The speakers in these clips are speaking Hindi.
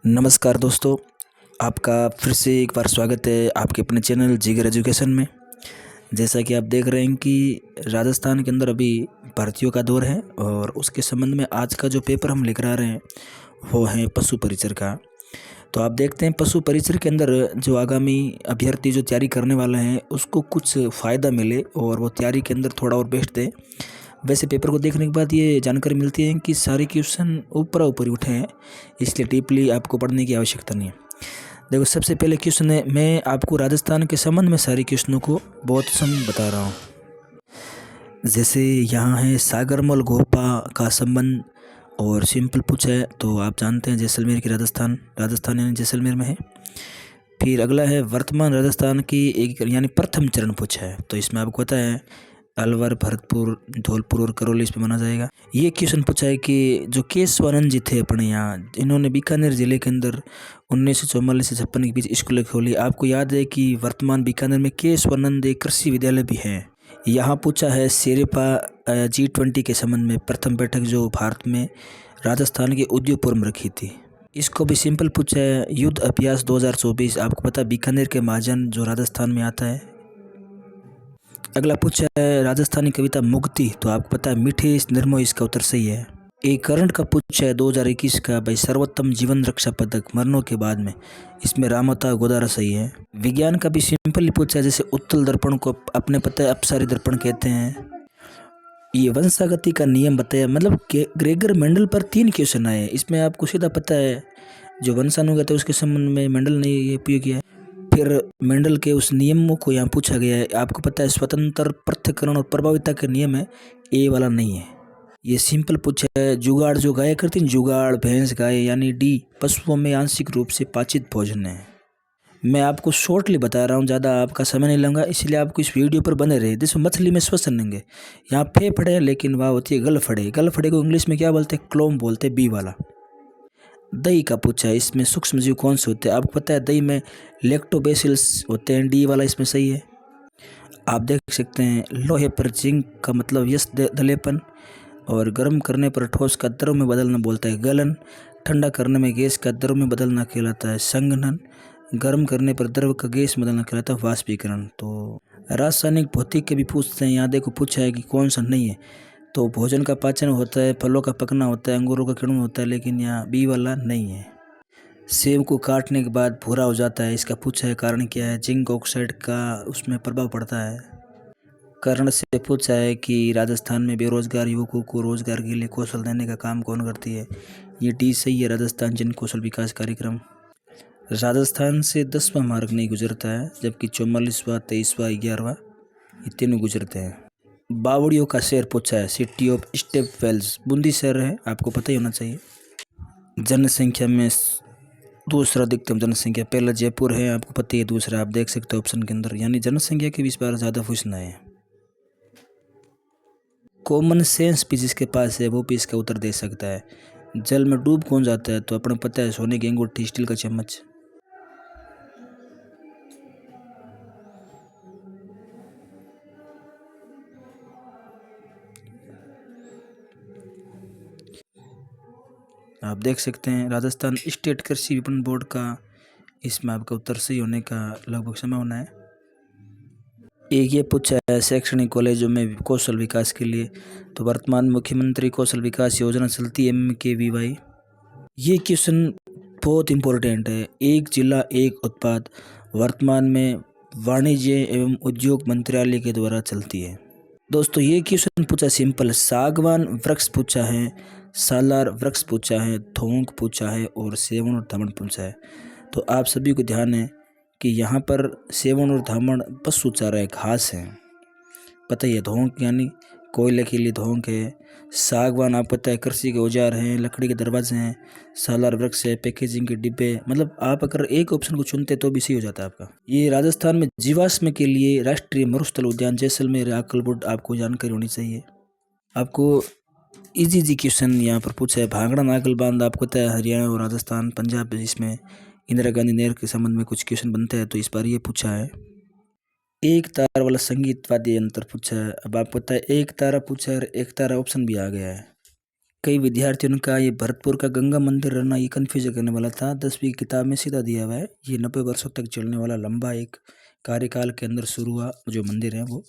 नमस्कार दोस्तों, आपका फिर से एक बार स्वागत है आपके अपने चैनल जिगर एजुकेशन में। जैसा कि आप देख रहे हैं कि राजस्थान के अंदर अभी भर्तियों का दौर है और उसके संबंध में आज का जो पेपर हम लेकर आ रहे हैं वो है पशु परिचर का। तो आप देखते हैं पशु परिचर के अंदर जो आगामी अभ्यर्थी जो तैयारी करने वाला है उसको कुछ फ़ायदा मिले और वो तैयारी के अंदर थोड़ा और बेस्ट दे। वैसे पेपर को देखने के बाद ये जानकारी मिलती है कि सारे क्वेश्चन ऊपर ऊपर उठे हैं, इसलिए डीपली आपको पढ़ने की आवश्यकता नहीं है। देखो, सबसे पहले क्वेश्चन है, मैं आपको राजस्थान के संबंध में सारे क्वेश्चनों को बहुत सम बता रहा हूँ। जैसे यहाँ है सागरमल गोपा का संबंध और सिंपल पूछा है तो आप जानते हैं जैसलमेर की राजस्थान यानी जैसलमेर में है। फिर अगला है वर्तमान राजस्थान की एक यानी प्रथम चरण पूछा है, तो इसमें आपको पता है अलवर, भरतपुर, धौलपुर और करौली इसमें माना जाएगा। ये क्वेश्चन पूछा है कि जो केशवानंद जी थे अपने यहाँ, इन्होंने बीकानेर जिले के अंदर 1944 से 56 के बीच स्कूलें खोली। आपको याद है कि वर्तमान बीकानेर में केशवानंद एक कृषि विद्यालय भी है। यहाँ पूछा है शेरपा G20 के संबंध में प्रथम बैठक जो भारत में राजस्थान के उदयपुर में रखी थी। इसको भी सिंपल पूछा है युद्ध अभ्यास 2024। आपको पता है बीकानेर के महाजन जो राजस्थान में आता है। अगला पूछा है राजस्थानी कविता मुक्ति, तो आपको पता है मीठे इस निर्मोही, इसका उत्तर सही है। एक करंट का पूछा है 2021 का, भाई सर्वोत्तम जीवन रक्षा पदक मरणों के बाद में, इसमें रामता गोदारा सही है। विज्ञान का भी सिंपल ही पूछा है, जैसे उत्तल दर्पण को अपने पता है अपसारी दर्पण कहते हैं। ये वंशागति का नियम बताया, मतलब ग्रेगर मेंडल पर 3 क्वेश्चन आए। इसमें आपको सीधा पता है जो वंशानुगत है उसके संबंध में मेंडल ने ये उपयोग किया है। फिर मेंडल के उस नियमों को यहाँ पूछा गया है। आपको पता है स्वतंत्र पृथक्करण और प्रभाविता के नियम है, ए वाला नहीं है। ये सिंपल पूछा है जुगाड़ जो गाय करती है, जुगाड़ भैंस गाय यानी डी पशुओं में आंशिक रूप से पाचित भोजन है। मैं आपको शॉर्टली बता रहा हूँ, ज़्यादा आपका समय नहीं लूँगा, इसलिए आपको इस वीडियो पर बने रहे। जैसे मछली में श्वसन लेंगे, यहाँ फेफड़े है लेकिन वह होती है गलफड़े। गलफड़े को इंग्लिश में क्या बोलते हैं? क्लोम बोलते हैं, बी वाला। दही का पूछा है, इसमें सूक्ष्म जीव कौन से होते हैं? आपको पता है दही में लैक्टोबैसिलस होते हैं, डी वाला इसमें सही है। आप देख सकते हैं लोहे पर जिंक का मतलब यश दलेपन, और गर्म करने पर ठोस का द्रव में बदलना बोलता है गलन, ठंडा करने में गैस का द्रव में बदलना कहलाता है संघनन, गर्म करने पर द्रव का गैस में बदलना कहलाता है वाष्पीकरण। तो रासायनिक भौतिक के भी पूछते हैं, यहाँ देखो पूछा है कि कौन सा नहीं है, तो भोजन का पाचन होता है, फलों का पकना होता है, अंगूरों का किण्वन होता है, लेकिन यहाँ बी वाला नहीं है। सेब को काटने के बाद भूरा हो जाता है, इसका पूछा है कारण क्या है? जिंक ऑक्साइड का उसमें प्रभाव पड़ता है। कर्ण से पूछा है कि राजस्थान में बेरोजगार युवकों को रोजगार के लिए कौशल देने का काम कौन करती है? ये डी सही है, राजस्थान जन कौशल विकास कार्यक्रम। राजस्थान से 10वां मार्ग नहीं गुजरता है, जबकि 44वां, 23वां, 11वां ये तीनों गुजरते हैं। बावड़ियों का शहर पूछा है, city of step wells, Bundi शहर है, आपको पता ही होना चाहिए। जनसंख्या में दूसरा अधिकतम जनसंख्या, पहला जयपुर है, आपको पता ही है। दूसरा आप देख सकते हो ऑप्शन के अंदर, यानी जनसंख्या के 20 बार ज़्यादा पूछना है। कॉमन सेंस भी जिसके पास है वो भी इसका उत्तर दे सकता है। जल में डूब कौन जाता है? तो अपने पता है सोने की अंगूठी, स्टील का चम्मच। आप देख सकते हैं राजस्थान स्टेट कृषि विपणन बोर्ड का, इसमें आपका उत्तर सही होने का लगभग संभावना है। एक ये पूछा है शैक्षणिक कॉलेजों में कौशल विकास के लिए, तो वर्तमान मुख्यमंत्री कौशल विकास योजना चलती है MKVY। ये क्वेश्चन बहुत इम्पोर्टेंट है। एक जिला एक उत्पाद वर्तमान में वाणिज्य एवं उद्योग मंत्रालय के द्वारा चलती है। दोस्तों ये क्वेश्चन पूछा सिंपल, सागवान वृक्ष पूछा है, सालार वृक्ष पूछा है, थोंक पूछा है और सेवन और धामण पूछा है। तो आप सभी को ध्यान है कि यहाँ पर सेवन और धामण पशु चारा है, घास है, पता ही है। धोंक यानी कोयले के लिए धोंक है। सागवान आप पता है कृषि के औजार हैं, लकड़ी के दरवाजे हैं। सालार वृक्ष है, पैकेजिंग के डिब्बे। मतलब आप अगर एक ऑप्शन को चुनते तो भी सही हो जाता है आपका। ये राजस्थान में जीवाश्म के लिए राष्ट्रीय मरुस्थल उद्यान जैसलमेर आकलबुड आपको जानकारी होनी चाहिए। आपको इजी क्वेश्चन यहाँ पर पूछा है, भांगड़ा नागल बांध आपको पता है हरियाणा और राजस्थान पंजाब, जिसमें इंदिरा गांधी नहर के संबंध में कुछ क्वेश्चन बनते हैं, तो इस बार ये पूछा है। एक तार वाला संगीत वाद्य यंत्र पूछा है। अब आपको पता है एक तारा पूछा है, एक तारा ऑप्शन भी आ गया है। कई विद्यार्थियों का ये भरतपुर का गंगा मंदिर रहना ये कन्फ्यूज करने वाला था। 10वीं की किताब में सीधा दिया हुआ है। ये 90 वर्षों तक चलने वाला लंबा एक कार्यकाल के अंदर शुरू हुआ जो मंदिर है वो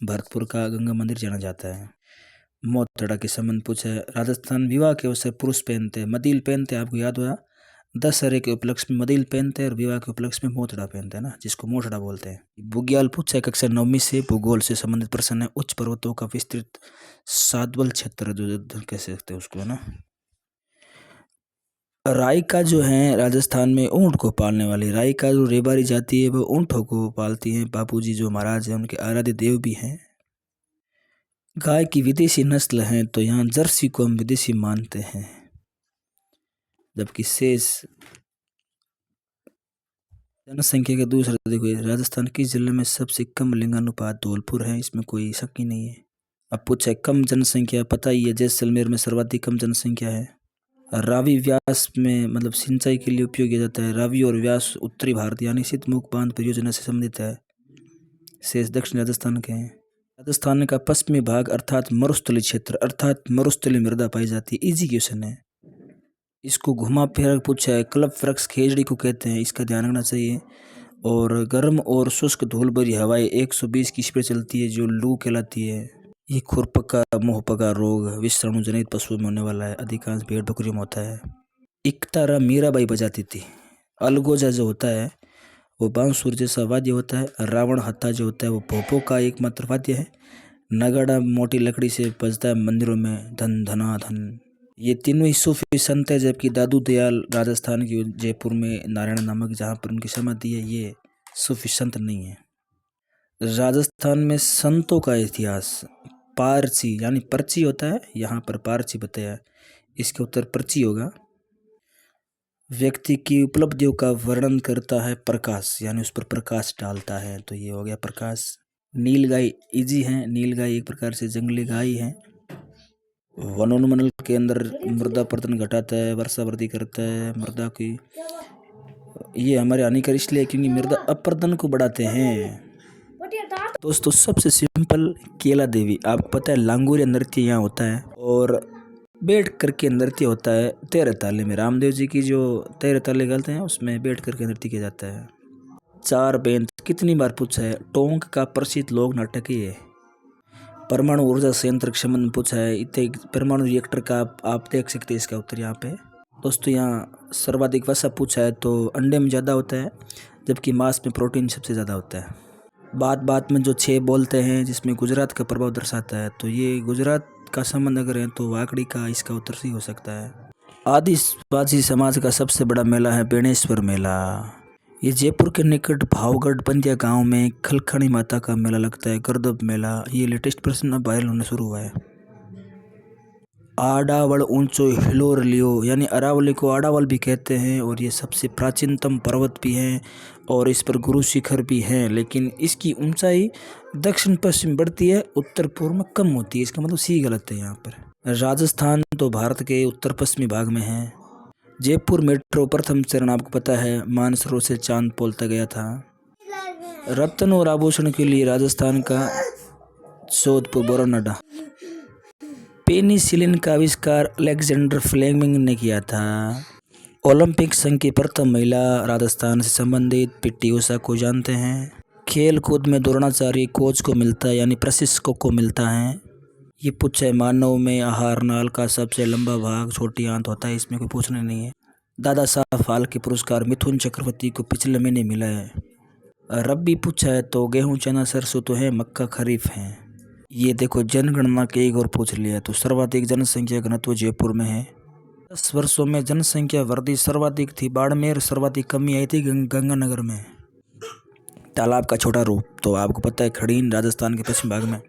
भरतपुर का गंगा मंदिर जाना जाता है। मोहतड़ा के संबंध पूछा है। राजस्थान विवाह के अवसर पुरुष पहनते हैं, मदील पहनते हैं। आपको याद हुआ, दशहरे के उपलक्ष्य में मदील पहनते हैं और विवाह के उपलक्ष्य में मोहतड़ा पहनते हैं ना, जिसको मोहतड़ा बोलते हैं। बुग्याल पूछा है कक्षा 9वीं से भूगोल से संबंधित प्रश्न है। उच्च पर्वतों का विस्तृत सातबल क्षेत्र जो कह सकते हैं उसको, है ना। राई का जो है राजस्थान में ऊंट को पालने वाली राई का जो रेबारी जाति है वो ऊंटों को पालती है। बापूजी जो महाराज हैं उनके आराध्य देव भी हैं। गाय की विदेशी नस्ल है तो यहाँ जर्सी को हम विदेशी मानते हैं, जबकि शेष जनसंख्या के दूसरा देखो, राजस्थान किस जिले में सबसे कम लिंगानुपात? धौलपुर है, इसमें कोई शक ही नहीं है। अब पूछा है कम जनसंख्या, पता ही है जैसलमेर में सर्वाधिक कम जनसंख्या है। रावी व्यास में मतलब सिंचाई के लिए उपयोग किया जाता है। रावी और व्यास उत्तरी भारत यानी शीतमुख बांध परियोजना से संबंधित है। शेष दक्षिण राजस्थान के हैं। राजस्थान का पश्चिमी भाग अर्थात मरुस्थली क्षेत्र अर्थात मरुस्थली मृदा पाई जाती है। इजी क्वेश्चन है। इसको घुमा फिरा पूछा है। क्लब वृक्ष खेजड़ी को कहते हैं, इसका ध्यान रखना चाहिए। और गर्म और शुष्क धूल भरी हवाएं 120 की स्पीड चलती है जो लू कहलाती है। ये खुरपका मोहपका रोग विषाणु जनित पशुओं में होने वाला है, अधिकांश भेड़ बकरियों में होता है। इकतारा मीराबाई बजाती थी। अलगोजा जो होता है वो बांसुर जैसा वाद्य होता है। रावण हत्था जो होता है वो भोपो का एकमात्र वाद्य है। नगाड़ा मोटी लकड़ी से बजता है मंदिरों में, धन धना धन। ये तीनों ही सूफी संत है, जबकि दादू दयाल राजस्थान की जयपुर में नारायण नामक जहाँ पर उनकी समाधि है ये सूफी संत नहीं है। राजस्थान में संतों का इतिहास। पारची यानी पर्ची होता है, यहाँ पर पारची बताया, इसके उत्तर पर्ची होगा। व्यक्ति की उपलब्धियों का वर्णन करता है प्रकाश, यानी उस पर प्रकाश डालता है, तो ये हो गया प्रकाश। नीलगाय इजी है। नीलगाय एक प्रकार से जंगली गाय है। वनोन्मूलन के अंदर मृदा पर्तन घटाता है, वर्षा वृद्धि करता है मृदा की। ये हमारे हानिकर इसलिए क्योंकि मृदा अपरदन को बढ़ाते हैं। दोस्तों सबसे सिंपल केला देवी, आपको पता है लांगुरिया नृत्य यहाँ होता है और बैठ करके नृत्य होता है। 13 ताले में रामदेव जी की जो 13 ताले गाते हैं उसमें बैठ करके नृत्य किया जाता है। 4 बेंत कितनी बार पूछा है। टोंक का प्रसिद्ध लोक नाटक ही है। परमाणु ऊर्जा संयंत्र के संबंध में पूछा है। इतने परमाणु रिएक्टर का आप देख सकते हैं इसका उत्तर यहाँ पे। दोस्तों यहाँ सर्वाधिक वसा पूछा है तो अंडे में ज़्यादा होता है, जबकि मांस में प्रोटीन सबसे ज़्यादा होता है। बात बात में जो 6 बोलते हैं जिसमें गुजरात का प्रभाव दर्शाता है, तो ये गुजरात का संबंध अगर है तो वाकड़ी का इसका उत्तर सही हो सकता है। आदिवासी समाज का सबसे बड़ा मेला है बेणेश्वर मेला। ये जयपुर के निकट भावगढ़ बंदिया गांव में खलखणी माता का मेला लगता है, गर्दब मेला। ये लेटेस्ट प्रश्न अब वायरल होने शुरू हुआ है। आडावल ऊंचो हिलोर लियो, यानी अरावली को आडावल भी कहते हैं और ये सबसे प्राचीनतम पर्वत भी है और इस पर गुरु शिखर भी हैं, लेकिन इसकी ऊंचाई दक्षिण पश्चिम बढ़ती है, उत्तर पूर्व में कम होती है। इसका मतलब सी गलत है यहाँ पर। राजस्थान तो भारत के उत्तर पश्चिमी भाग में है। जयपुर मेट्रो प्रथम चरण आपको पता है मानसरोवर से चांदपोल तक गया था। रत्न और आभूषण के लिए राजस्थान का जोधपुर बोरानाडा। पेनिसिलिन का आविष्कार अलेक्जेंडर फ्लेमिंग ने किया था। ओलंपिक संघ की प्रथम महिला राजस्थान से संबंधित पीटी उषा को जानते हैं। खेल कूद में द्रोणाचार्य कोच को मिलता है, यानी प्रशिक्षकों को मिलता है। ये पूछा है मानव में आहार नाल का सबसे लंबा भाग छोटी आंत होता है, इसमें कोई पूछना नहीं है। दादा साहब फाल्के पुरस्कार मिथुन चक्रवर्ती को पिछले महीने मिला है। रबी पूछा है तो गेहूं चना सरसों तो है, मक्का खरीफ है। ये देखो जनगणना के एक और पूछ लिया, तो सर्वाधिक जनसंख्या घनत्व जयपुर में है। 10 वर्षों में जनसंख्या वृद्धि सर्वाधिक थी बाड़मेर, सर्वाधिक कमी आई थी गंगानगर में। तालाब का छोटा रूप तो आपको पता है खड़ीन राजस्थान के पश्चिम भाग में।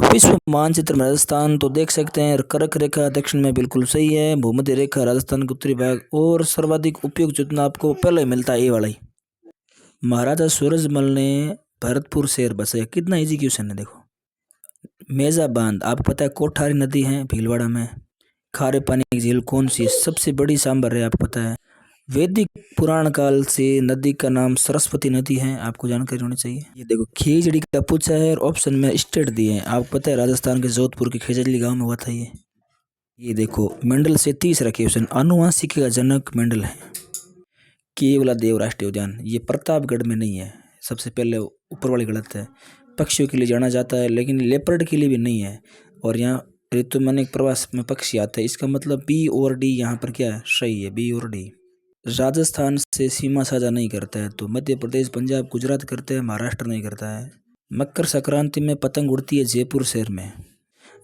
विश्व मानचित्र में राजस्थान तो देख सकते हैं। कर्क रेखा दक्षिण में बिल्कुल सही है। भूमध्य रेखा राजस्थान के उत्तरी भाग और सर्वाधिक उपयुक्त जितना आपको पहले मिलता है ये वाला ही। महाराजा सूरजमल ने भरतपुर शहर बसाया, कितना इजी क्वेश्चन है देखो। मेजा बांध आपको पता है कोठारी नदी है भीलवाड़ा में। खारे पानी की झील कौन सी सबसे बड़ी सांबर है आपको पता है। वैदिक पुराण काल से नदी का नाम सरस्वती नदी है, आपको जानकारी होनी चाहिए। ये देखो खेजड़ी का पूछा है और ऑप्शन में स्टेट दिए हैं। आपको पता है राजस्थान के जोधपुर के खेजड़ी गांव में हुआ था ये। ये देखो मेंडल से 30 रखे क्वेश्चन। आनुवांशिकी का जनक मेंडल है। केवलादेव राष्ट्रीय उद्यान ये प्रतापगढ़ में नहीं है, सबसे पहले ऊपर वाली गलत है। पक्षियों के लिए जाना जाता है लेकिन लेपर्ड के लिए भी नहीं है। और यहाँ ऋतुमानिक प्रवास में पक्षी आते हैं, इसका मतलब बी और डी यहाँ पर क्या है, सही है, बी और डी। राजस्थान से सीमा साझा नहीं करता है तो मध्य प्रदेश, पंजाब, गुजरात करते हैं, महाराष्ट्र नहीं करता है। मकर संक्रांति में पतंग उड़ती है जयपुर शहर में।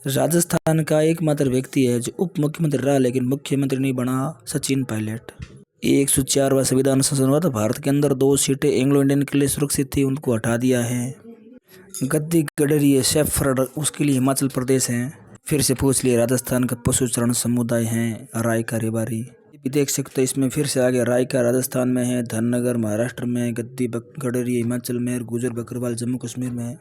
राजस्थान का एकमात्र व्यक्ति है जो उप मुख्यमंत्री रहा लेकिन मुख्यमंत्री नहीं बना, सचिन पायलट। 104वां संविधान संशोधन हुआ था। भारत के अंदर 2 सीटें एंग्लो इंडियन के लिए सुरक्षित थी, उनको हटा दिया है। गद्दी गडरिया शेफर्ड उसके लिए हिमाचल प्रदेश है। फिर से पूछ लिया, राजस्थान का पशुचरण समुदाय है रायका रेवारी। भी देख सकते हो इसमें फिर से आ गया, रायका राजस्थान में है, धनगर महाराष्ट्र में है, गद्दी गडरिया हिमाचल में, गुजर बकरवाल जम्मू कश्मीर में है।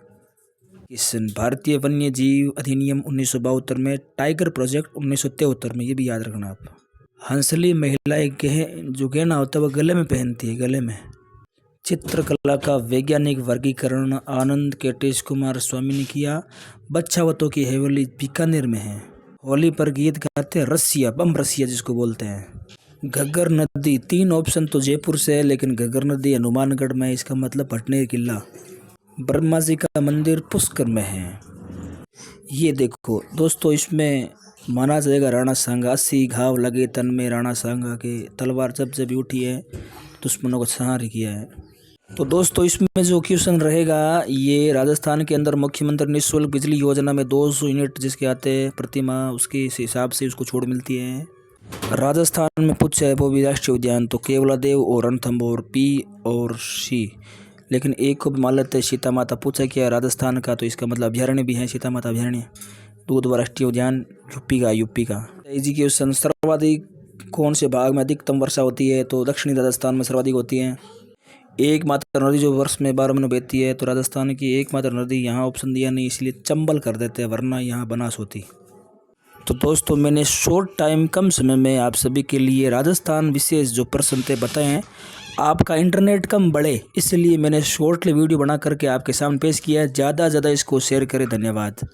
भारतीय वन्य जीव अधिनियम 1972 में, टाइगर प्रोजेक्ट 1973 में, ये भी याद रखना आप। हंसली महिलाएं जो गहना होता है वो गले में पहनती है, गले में। चित्रकला का वैज्ञानिक वर्गीकरण आनंद केटेश कुमार स्वामी ने किया। बच्छावतों की हवेली बीकानेर में है। होली पर गीत गाते हैं रसिया, बम रसिया जिसको बोलते हैं। घग्गर नदी, 3 ऑप्शन तो जयपुर से है लेकिन घग्गर नदी हनुमानगढ़ में, इसका मतलब भटनेर किला। ब्रह्मा जी का मंदिर पुष्कर में है। ये देखो दोस्तों इसमें माना जाएगा राणा सांगा, 80 घाव लगे तन में राणा सांगा के, तलवार जब जब उठी है दुश्मनों को संहार किया है। तो दोस्तों इसमें जो क्वेश्चन रहेगा, ये राजस्थान के अंदर मुख्यमंत्री निःशुल्क बिजली योजना में 200 यूनिट जिसके आते हैं प्रति माह, उसके हिसाब से उसको छूट मिलती है। राजस्थान में पूछा है वो भी राष्ट्रीय उद्यान, तो केवलादेव और रणथंभौर, पी और सी। लेकिन एक को भी मान लेते हैं सीता माता पूछा क्या राजस्थान का, तो इसका मतलब अभ्यारण्य भी है, सीता माता अभ्यारण्य। दूधवा राष्ट्रीय उद्यान यूपी का। एजुकेशन, सर्वाधिक कौन से भाग में अधिकतम वर्षा होती है, तो दक्षिणी राजस्थान में सर्वाधिक होती है। एकमात्र नदी जो वर्ष में 12 महीने बहती है, तो राजस्थान की एकमात्र नदी, यहाँ ऑप्शन दिया नहीं इसलिए चंबल कर देते हैं, वरना यहाँ बनास होती। तो दोस्तों मैंने शॉर्ट टाइम कम समय में आप सभी के लिए राजस्थान विशेष जो प्रश्न थे बताए हैं। आपका इंटरनेट कम बढ़े इसलिए मैंने शॉर्टली वीडियो बना करके आपके सामने पेश किया है। ज़्यादा से ज़्यादा इसको शेयर करें। धन्यवाद।